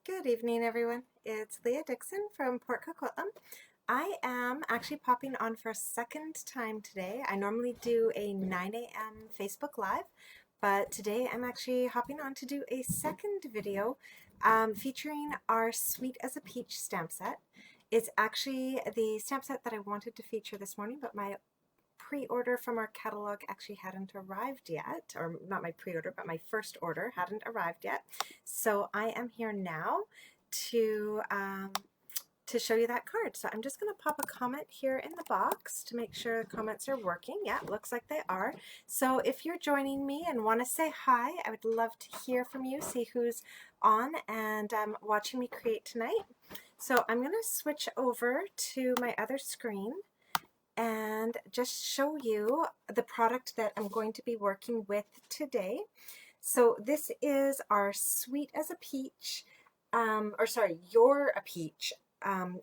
Good evening, everyone. It's Leah Dixon from Port Coquitlam. I am actually popping on for a second time today. I normally do a 9 a.m. Facebook Live, but today I'm actually hopping on to do a second video featuring our Sweet as a Peach stamp set. It's actually the stamp set that I wanted to feature this morning, but my pre-order from our catalog actually hadn't arrived yet, or not my pre-order, but my first order hadn't arrived yet. So I am here now to show you that card. So I'm just going to pop a comment here in the box to make sure the comments are working. Yeah, it looks like they are. So if you're joining me and want to say hi, I would love to hear from you, see who's on and watching me create tonight. So I'm going to switch over to my other screen and just show you the product that I'm going to be working with today. So this is our Sweet as a Peach, You're a Peach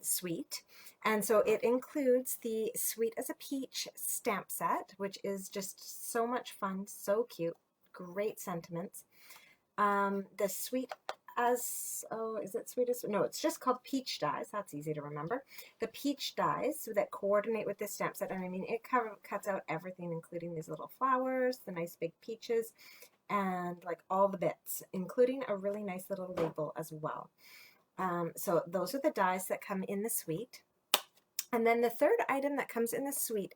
suite. And so it includes the Sweet as a Peach stamp set, which is just so much fun, so cute, great sentiments. The Sweet as, is it Sweet as, no, it's just called Peach Dies. That's easy to remember. The Peach Dies that coordinate with this stamp set. And I mean, it cuts out everything, including these little flowers, the nice big peaches, and like all the bits, including a really nice little label as well. So those are the dies that come in the suite. And then the third item that comes in the suite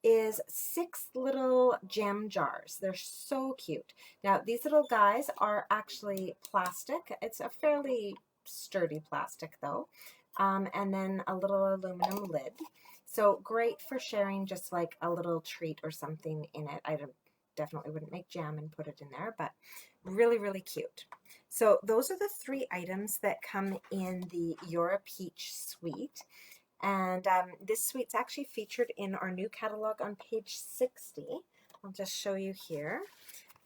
is 6 little gem jars. They're so cute. Now these little guys are actually plastic. It's a fairly sturdy plastic though. And then a little aluminum lid. So great for sharing just like a little treat or something in it. I definitely wouldn't make jam and put it in there, but really, really cute. So those are the 3 items that come in the You're a Peach suite. And this suite's actually featured in our new catalog on page 60. I'll just show you here.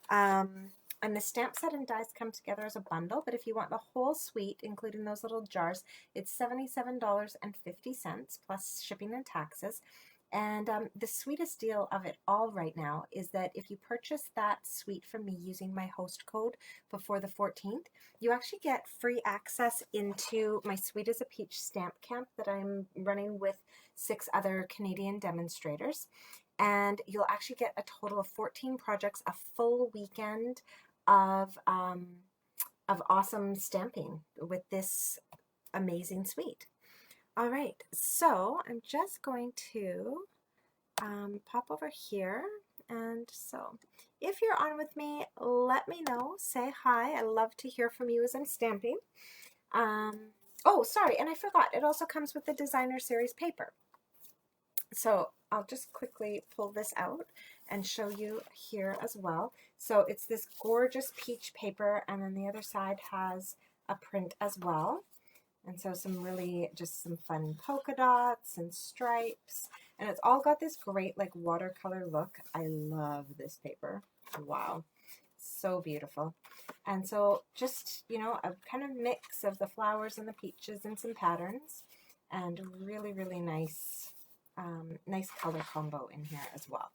And the stamp set and dies come together as a bundle, but if you want the whole suite, including those little jars, it's $77.50 plus shipping and taxes. And the sweetest deal of it all right now is that if you purchase that suite from me using my host code before the 14th, you actually get free access into my Sweet as a Peach stamp camp that I'm running with 6 other Canadian demonstrators. And you'll actually get a total of 14 projects, a full weekend of awesome stamping with this amazing suite. All right, so I'm just going to pop over here, and so if you're on with me, let me know, say hi. I love to hear from you as I'm stamping. Oh, sorry, and I forgot, it also comes with the designer series paper. So I'll just quickly pull this out and show you here as well. So it's this gorgeous peach paper, and then the other side has a print as well. And so some fun polka dots and stripes. And it's all got this great like watercolor look. I love this paper. Wow. So beautiful. And so just, you know, a kind of mix of the flowers and the peaches and some patterns. And really, really nice, nice color combo in here as well.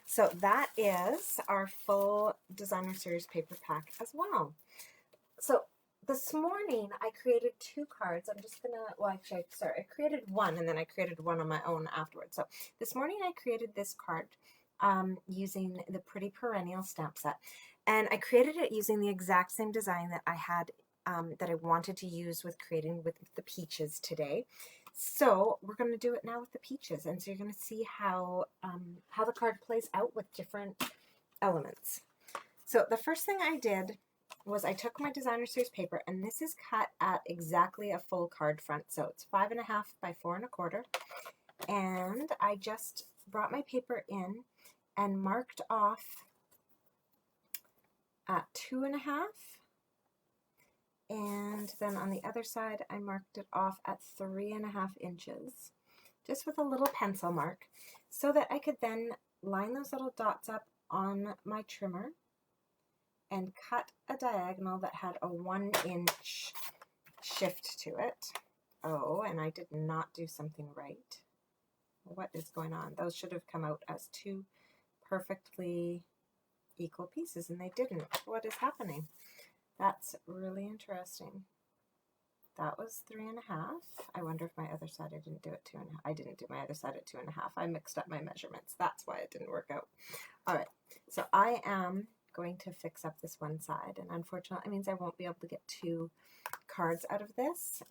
So that is our full designer series paper pack as well. So this morning I created 2 cards. I'm just gonna, I created one and then I created one on my own afterwards. So this morning I created this card using the Pretty Perennial stamp set. And I created it using the exact same design that I had, that I wanted to use with creating with the peaches today. So we're going to do it now with the peaches. And so you're going to see how the card plays out with different elements. So the first thing I did was I took my designer series paper, and this is cut at exactly a full card front. So it's 5.5 by 4 1/4. And I just brought my paper in and marked off at 2.5. And then on the other side, I marked it off at 3.5 inches, just with a little pencil mark, so that I could then line those little dots up on my trimmer and cut a diagonal that had a 1-inch shift to it. Oh, and I did not do something right. What is going on? Those should have come out as 2 perfectly equal pieces, and they didn't. What is happening? That's really interesting. that was 3.5. I wonder if my other side, I didn't do it 2.5. I didn't do my other side at 2.5. I mixed up my measurements. That's why it didn't work out. All right, so I am going to fix up this one side, and unfortunately it means I won't be able to get 2 cards out of this.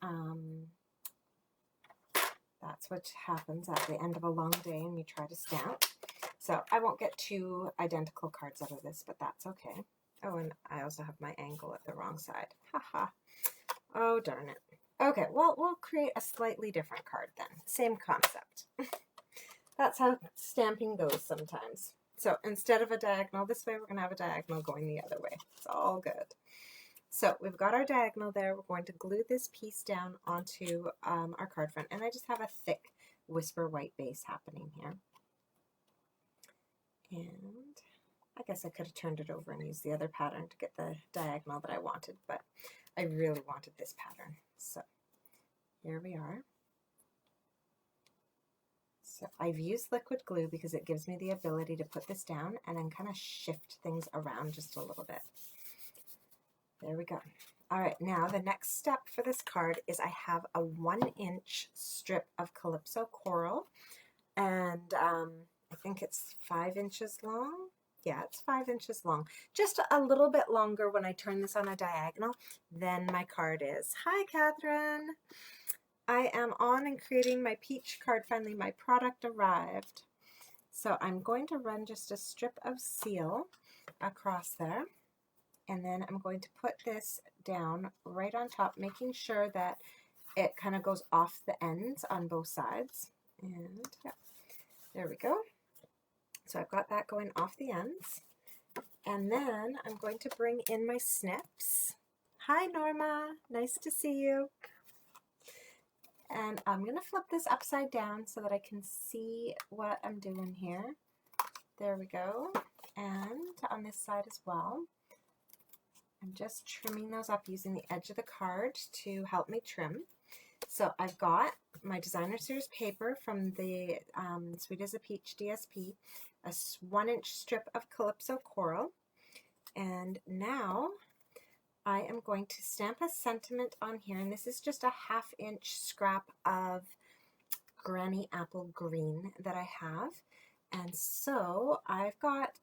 That's what happens at the end of a long day and you try to stamp. So I won't get 2 identical cards out of this, but that's okay. Oh, and I also have my angle at the wrong side. Haha. Oh, darn it. Okay, well, we'll create a slightly different card then. Same concept. That's how stamping goes sometimes. So instead of a diagonal this way, we're going to have a diagonal going the other way. It's all good. So we've got our diagonal there. We're going to glue this piece down onto our card front. And I just have a thick Whisper White base happening here. And I guess I could have turned it over and used the other pattern to get the diagonal that I wanted, but I really wanted this pattern. So here we are. So I've used liquid glue because it gives me the ability to put this down and then kind of shift things around just a little bit. There we go. All right, now the next step for this card is I have a 1-inch strip of Calypso Coral, and I think it's 5 inches long. Yeah, it's 5 inches long. Just a little bit longer when I turn this on a diagonal than my card is. Hi, Catherine. I am on and creating my peach card. Finally, my product arrived. So I'm going to run just a strip of seal across there. And then I'm going to put this down right on top, making sure that it kind of goes off the ends on both sides. And yeah, there we go. So I've got that going off the ends. And then I'm going to bring in my snips. Hi, Norma. Nice to see you. And I'm going to flip this upside down so that I can see what I'm doing here. There we go. And on this side as well. I'm just trimming those up using the edge of the card to help me trim. So I've got my designer series paper from the Sweet as a Peach DSP, a 1-inch strip of Calypso Coral, and now I am going to stamp a sentiment on here, and this is just a 1/2-inch scrap of Granny Apple Green that I have. And so I've got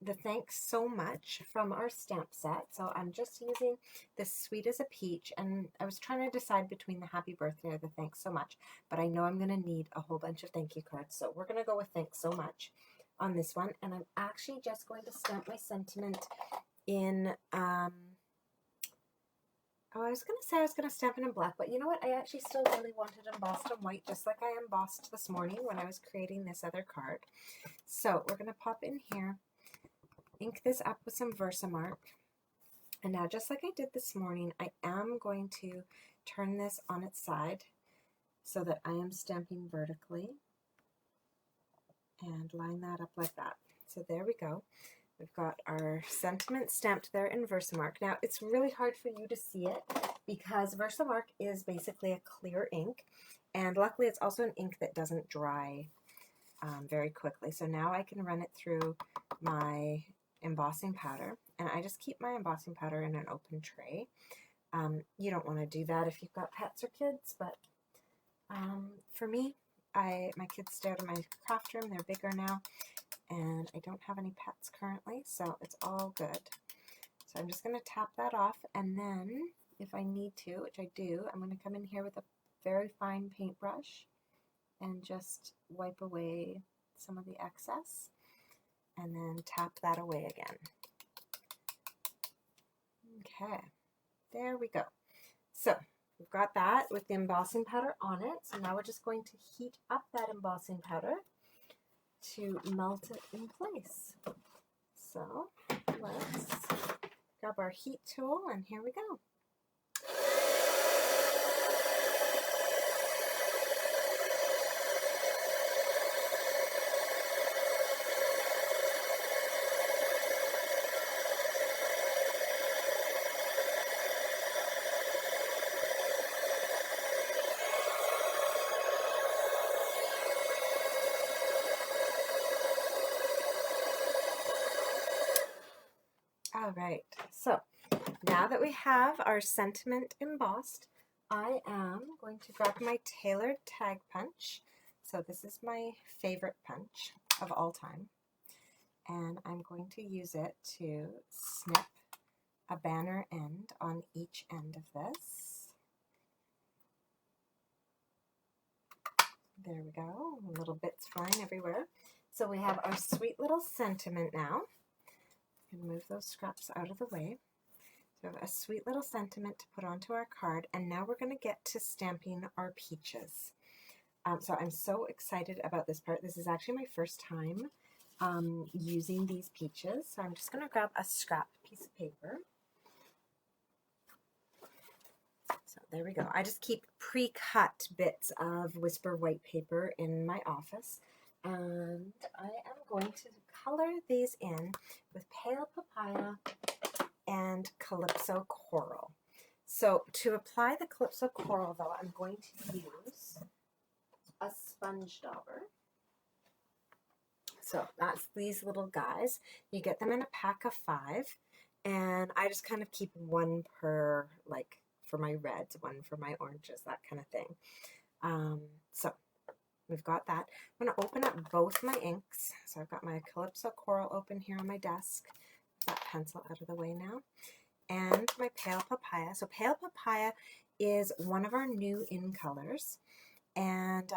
the Thanks So Much from our stamp set. So I'm just using the Sweet as a Peach, and I was trying to decide between the Happy Birthday or the Thanks So Much, but I know I'm going to need a whole bunch of thank you cards, so we're going to go with Thanks So Much on this one. And I'm actually just going to stamp my sentiment in oh, I was going to say I was going to stamp it in black, but you know what? I actually still really wanted embossed in white, just like I embossed this morning when I was creating this other card. So we're going to pop in here, ink this up with some Versamark. And now, just like I did this morning, I am going to turn this on its side so that I am stamping vertically and line that up like that. So there we go. We've got our sentiment stamped there in Versamark. Now, it's really hard for you to see it because Versamark is basically a clear ink, and luckily it's also an ink that doesn't dry very quickly. So now I can run it through my embossing powder, and I just keep my embossing powder in an open tray. You don't want to do that if you've got pets or kids, but for me, my kids stay out of my craft room. They're bigger now, and I don't have any pets currently, so it's all good. So I'm just going to tap that off, and then if I need to, which I do, I'm going to come in here with a very fine paintbrush and just wipe away some of the excess, and then tap that away again. Okay, there we go. So we've got that with the embossing powder on it. So now we're just going to heat up that embossing powder to melt it in place. So let's grab our heat tool, and here we go. All right, so now that we have our sentiment embossed, I am going to grab my tailored tag punch. So this is my favorite punch of all time. And I'm going to use it to snip a banner end on each end of this. There we go, little bits flying everywhere. So we have our sweet little sentiment now. And move those scraps out of the way. So we have a sweet little sentiment to put onto our card, and now we're going to get to stamping our peaches. So I'm so excited about this part. This is actually my first time using these peaches. So I'm just going to grab a scrap piece of paper. So there we go. I just keep pre-cut bits of Whisper white paper in my office. And I am going to color these in with Pale Papaya and Calypso Coral. So to apply the Calypso Coral, though, I'm going to use a sponge dauber. So that's these little guys. You get them in a pack of 5, and I just kind of keep one per, like, for my reds, one for my oranges, that kind of thing. So we've got that. I'm going to open up both my inks. So I've got my Calypso Coral open here on my desk. That pencil out of the way now. And my Pale Papaya. So Pale Papaya is one of our new in colors. And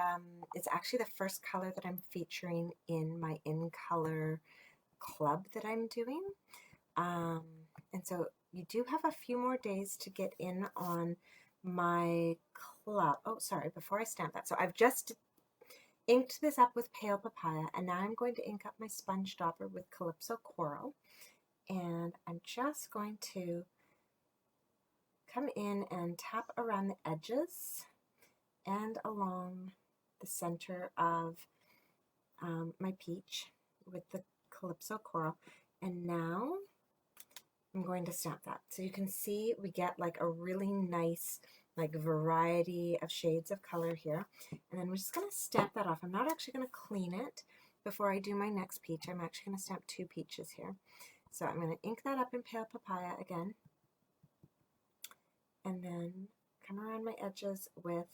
it's actually the first color that I'm featuring in my in color club that I'm doing. And so you do have a few more days to get in on my club. Oh, sorry, before I stamp that. So I've just inked this up with Pale Papaya, and now I'm going to ink up my sponge dauber with Calypso Coral. And I'm just going to come in and tap around the edges and along the center of my peach with the Calypso Coral. And now I'm going to stamp that. So you can see we get like a really nice like variety of shades of color here. And then we're just going to stamp that off. I'm not actually going to clean it before I do my next peach. I'm actually going to stamp 2 peaches here. So I'm going to ink that up in Pale Papaya again. And then come around my edges with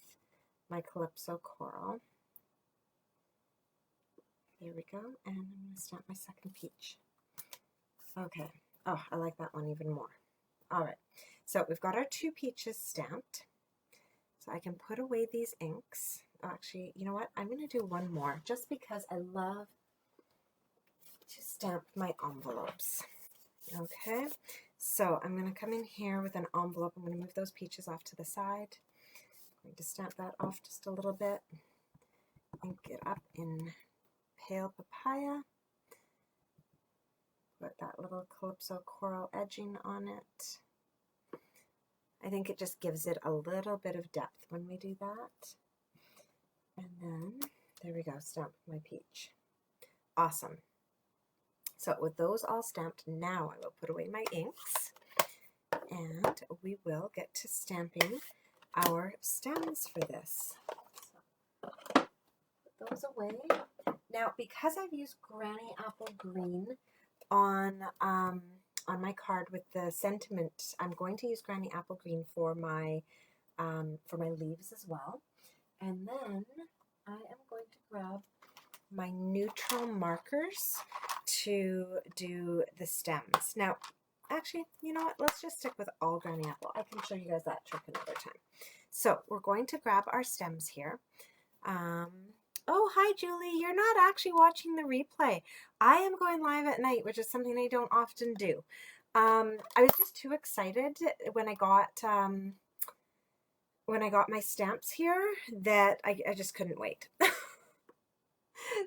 my Calypso Coral. There we go. And I'm going to stamp my second peach. Okay. Oh, I like that one even more. All right. So we've got our 2 peaches stamped. So I can put away these inks. Actually, you know what? I'm going to do one more just because I love to stamp my envelopes. Okay, so I'm going to come in here with an envelope. I'm going to move those peaches off to the side. I'm going to stamp that off just a little bit. Ink it up in Pale Papaya. Put that little Calypso Coral edging on it. I think it just gives it a little bit of depth when we do that. And then, there we go, stamp my peach. Awesome. So with those all stamped, now I will put away my inks and we will get to stamping our stems for this. So put those away. Now, because I've used Granny Apple Green on my card with the sentiment, I'm going to use Granny Apple Green for my leaves as well. And then I am going to grab my neutral markers to do the stems. Now, actually, you know what? Let's just stick with all Granny Apple. I can show you guys that trick another time. So we're going to grab our stems here. Oh, hi, Julie. You're not actually watching the replay. I am going live at night, which is something I don't often do. I was just too excited when I got my stamps here that I just couldn't wait.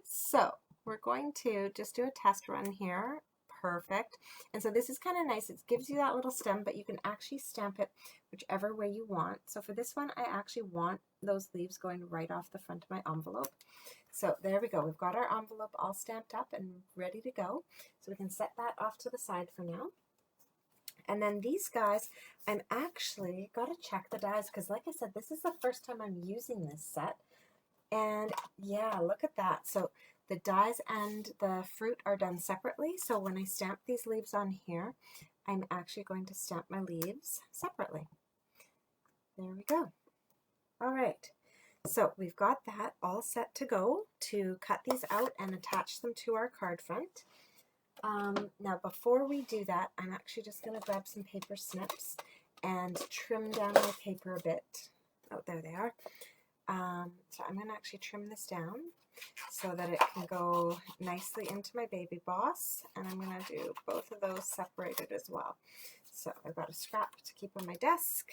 So we're going to just do a test run here. Perfect. And so this is kind of nice. It gives you that little stem, but you can actually stamp it whichever way you want. So for this one, I actually want those leaves going right off the front of my envelope. So there we go. We've got our envelope all stamped up and ready to go. So we can set that off to the side for now. And then these guys, I'm actually got to check the dies because like I said, this is the first time I'm using this set. And yeah, look at that. So the dies and the fruit are done separately. So when I stamp these leaves on here, I'm actually going to stamp my leaves separately. There we go. All right, so we've got that all set to go to cut these out and attach them to our card front. Now before we do that, I'm actually just going to grab some paper snips and trim down my paper a bit. Oh, there they are. So I'm going to actually trim this down so that it can go nicely into my baby boss, and I'm going to do both of those separated as well. So I've got a scrap to keep on my desk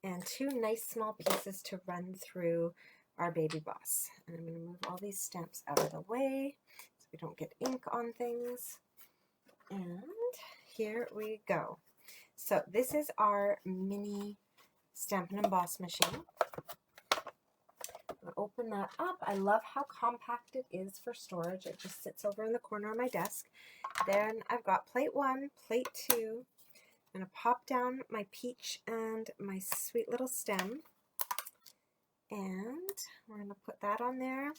and two nice small pieces to run through our baby boss. And I'm going to move all these stamps out of the way so we don't get ink on things. And here we go. So this is our mini Stampin' Emboss machine. I'm going to open that up. I love how compact it is for storage. It just sits over in the corner of my desk. Then I've got plate 1, plate 2. I'm going to pop down my peach and my sweet little stem. And we're going to put that on there.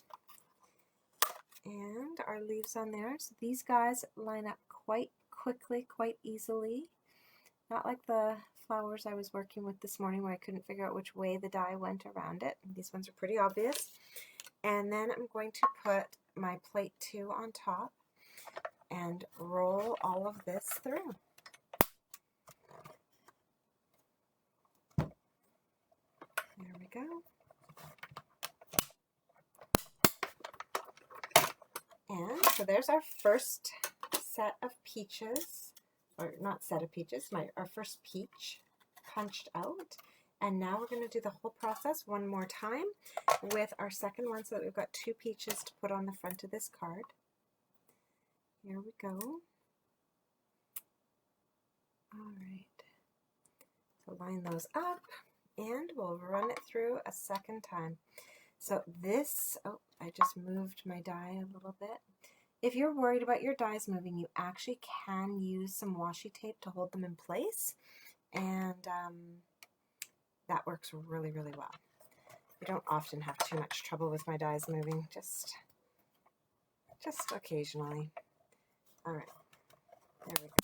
And our leaves on there. So these guys line up quite quickly, quite easily. Not like the flowers I was working with this morning where I couldn't figure out which way the die went around it. These ones are pretty obvious. And then I'm going to put my plate 2 on top and roll all of this through. There we go. And so there's our first set of peaches, or not set of peaches, our first peach punched out. And now we're going to do the whole process one more time with our second one so that we've got 2 peaches to put on the front of this card. Here we go. All right. So line those up and we'll run it through a second time. So this, oh, I just moved my die a little bit. If you're worried about your dies moving, you actually can use some washi tape to hold them in place. And that works really, really well. I don't often have too much trouble with my dies moving, just occasionally. All right, there we go.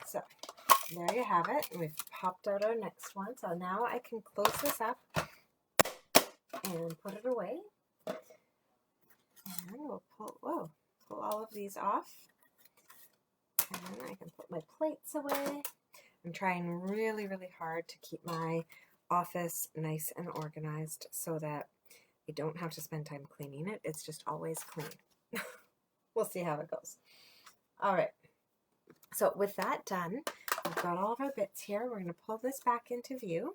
So there you have it. We've popped out our next one. So now I can close this up and put it away. And we'll pull all of these off. And I can put my plates away. I'm trying really, really hard to keep my office nice and organized so that I don't have to spend time cleaning it. It's just always clean. We'll see how it goes. All right. So with that done, we've got all of our bits here. We're going to pull this back into view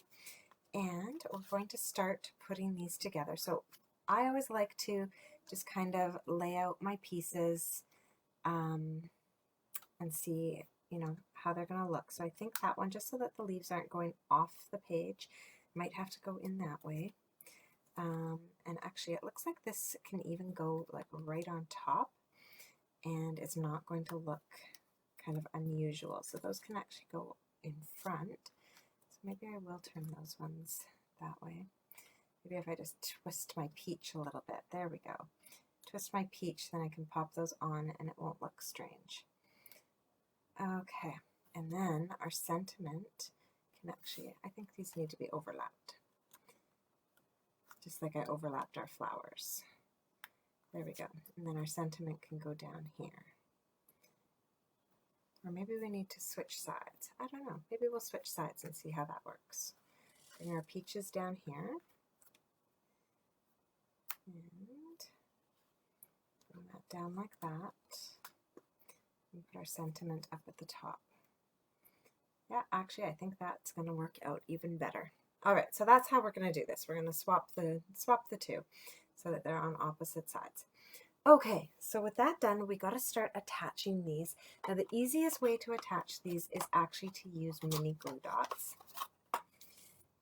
and we're going to start putting these together. So I always like to just kind of lay out my pieces and see, you know, how they're going to look. So I think that one, just so that the leaves aren't going off the page, might have to go in that way. And actually it looks like this can even go like right on top and it's not going to look kind of unusual. So those can actually go in front. So maybe I will turn those ones that way. Maybe if I just twist my peach a little bit. There we go. Twist my peach, then I can pop those on and it won't look strange. Okay, and then our sentiment can actually, I think these need to be overlapped. Just like I overlapped our flowers. There we go. And then our sentiment can go down here. Or maybe we need to switch sides. I don't know. Maybe we'll switch sides and see how that works. Bring our peaches down here. And bring that down like that. And put our sentiment up at the top. Yeah, actually, I think that's going to work out even better. All right, so that's how we're going to do this. We're going to swap the two so that they're on opposite sides. Okay, so with that done, we got to start attaching these. Now, the easiest way to attach these is actually to use mini glue dots.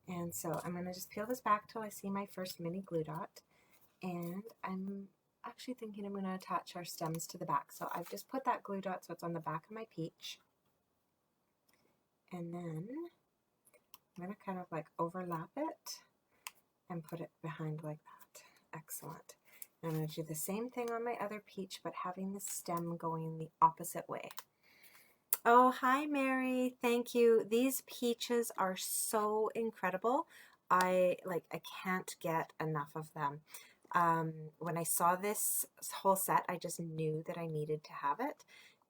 And so I'm going to just peel this back till I see my first mini glue dot. And I'm actually thinking I'm going to attach our stems to the back. So I've just put that glue dot so it's on the back of my peach. And then I'm going to kind of like overlap it and put it behind like that. Excellent. And I'm going to do the same thing on my other peach, but having the stem going the opposite way. Oh, hi, Mary. Thank you. These peaches are so incredible. I can't get enough of them. When I saw this whole set, I just knew that I needed to have it.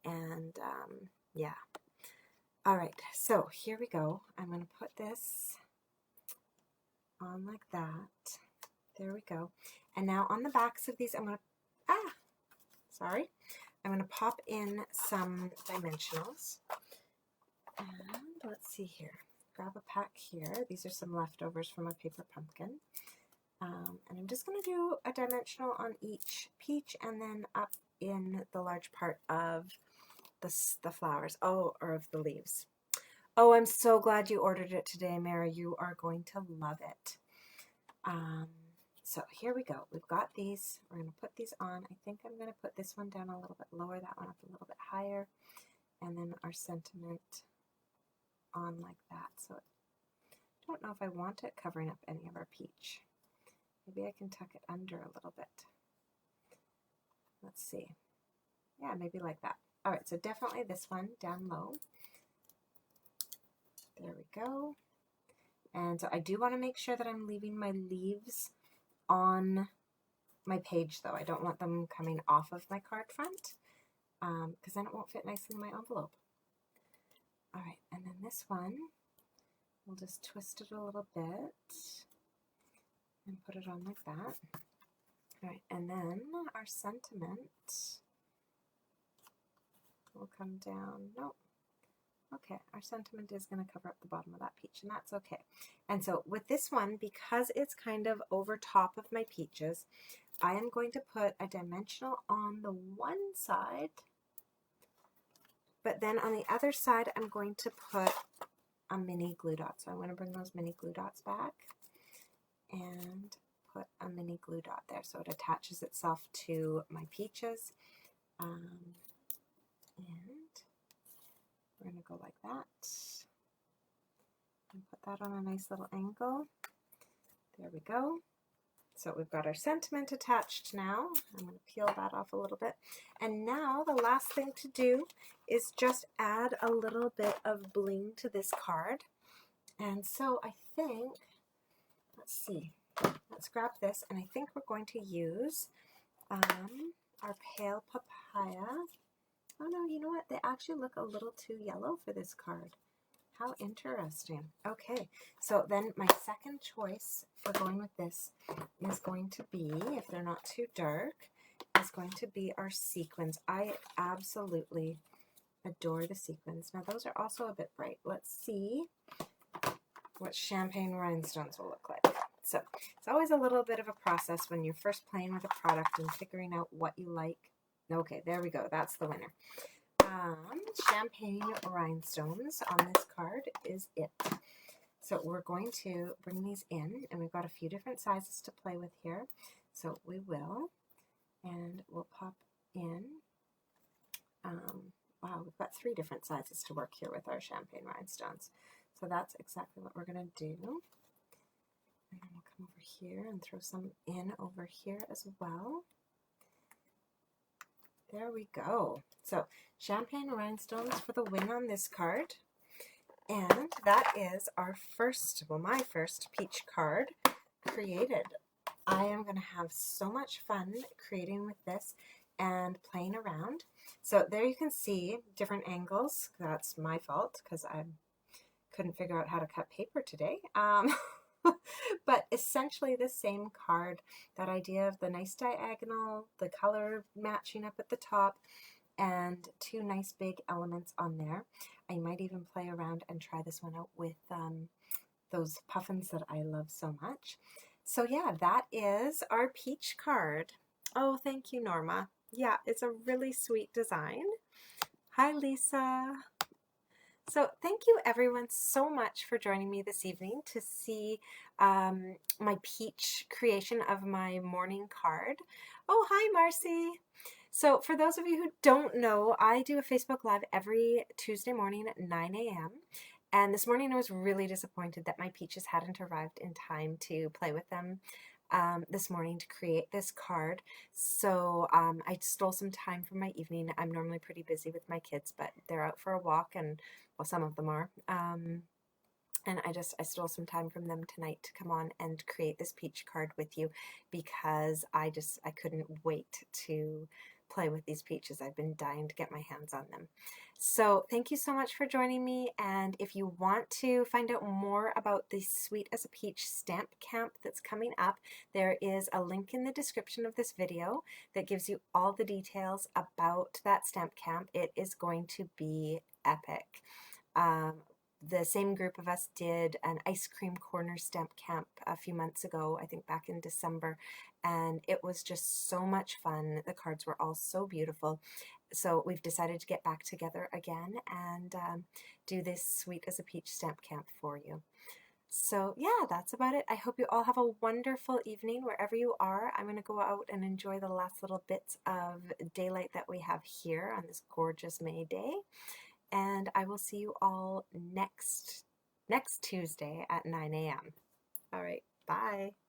And yeah. All right, so here we go. I'm going to put this on like that. There we go. And now on the backs of these, I'm going to, sorry. I'm going to pop in some dimensionals. And let's see here. Grab a pack here. These are some leftovers from a paper pumpkin. And I'm just going to do a dimensional on each peach and then up in the large part of the flowers. Oh, or of the leaves. Oh, I'm so glad you ordered it today, Mary. You are going to love it. So here we go. We've got these. We're going to put these on. I think I'm going to put this one down a little bit lower, that one up a little bit higher, and then our sentiment on like that. So I don't know if I want it covering up any of our peach. Maybe I can tuck it under a little bit. Let's see. Yeah, maybe like that. All right, so definitely this one down low. There we go. And so I do want to make sure that I'm leaving my leaves on my page, though. I don't want them coming off of my card front because then it won't fit nicely in my envelope. All right, and then this one, we'll just twist it a little bit and put it on like that. All right, and then our sentiment will come down. Nope. Okay, our sentiment is going to cover up the bottom of that peach, and that's okay. And so with this one, because it's kind of over top of my peaches, I am going to put a dimensional on the one side, but then on the other side, I'm going to put a mini glue dot. So I'm going to bring those mini glue dots back and put a mini glue dot there so it attaches itself to my peaches. And we're going to go like that and put that on a nice little angle. There we go. So we've got our sentiment attached now. I'm going to peel that off a little bit. And now the last thing to do is just add a little bit of bling to this card. And so I think, let's see, let's grab this, and I think we're going to use our pale papaya. Oh no, you know what? They actually look a little too yellow for this card. How interesting. Okay, so then my second choice for going with this is going to be, if they're not too dark, is going to be our sequins. I absolutely adore the sequins. Now those are also a bit bright. Let's see what champagne rhinestones will look like. So it's always a little bit of a process when you're first playing with a product and figuring out what you like. Okay, there we go. That's the winner. Champagne rhinestones on this card is it. So we're going to bring these in, and we've got a few different sizes to play with here. So we will, and we'll pop in. Wow, we've got 3 different sizes to work here with our champagne rhinestones. So that's exactly what we're going to do. And then we'll come over here and throw some in over here as well. There we go. So champagne rhinestones for the win on this card. And that is our first, well, my first peach card created. I am going to have so much fun creating with this and playing around. So there you can see different angles. That's my fault because I couldn't figure out how to cut paper today. But essentially the same card, that idea of the nice diagonal, the color matching up at the top, and 2 nice big elements on there. I might even play around and try this one out with those puffins that I love so much. So yeah, that is our peach card. Oh, thank you, Norma. Yeah, it's a really sweet design. Hi, Lisa. So thank you everyone so much for joining me this evening to see my peach creation of my morning card. Oh, hi Marcy. So for those of you who don't know, I do a Facebook Live every Tuesday morning at 9 a.m. And this morning I was really disappointed that my peaches hadn't arrived in time to play with them this morning to create this card. So I stole some time from my evening. I'm normally pretty busy with my kids, but they're out for a walk, and well, some of them are. And I stole some time from them tonight to come on and create this peach card with you, because I couldn't wait to play with these peaches. I've been dying to get my hands on them. So thank you so much for joining me, and if you want to find out more about the Sweet as a Peach stamp camp that's coming up, there is a link in the description of this video that gives you all the details about that stamp camp. It is going to be epic. The same group of us did an ice cream corner stamp camp a few months ago, I think back in December, and it was just so much fun. The cards were all so beautiful. So we've decided to get back together again and do this Sweet as a Peach stamp camp for you. So yeah, that's about it. I hope you all have a wonderful evening wherever you are. I'm going to go out and enjoy the last little bits of daylight that we have here on this gorgeous May day. And I will see you all next Tuesday at 9 a.m. All right, bye.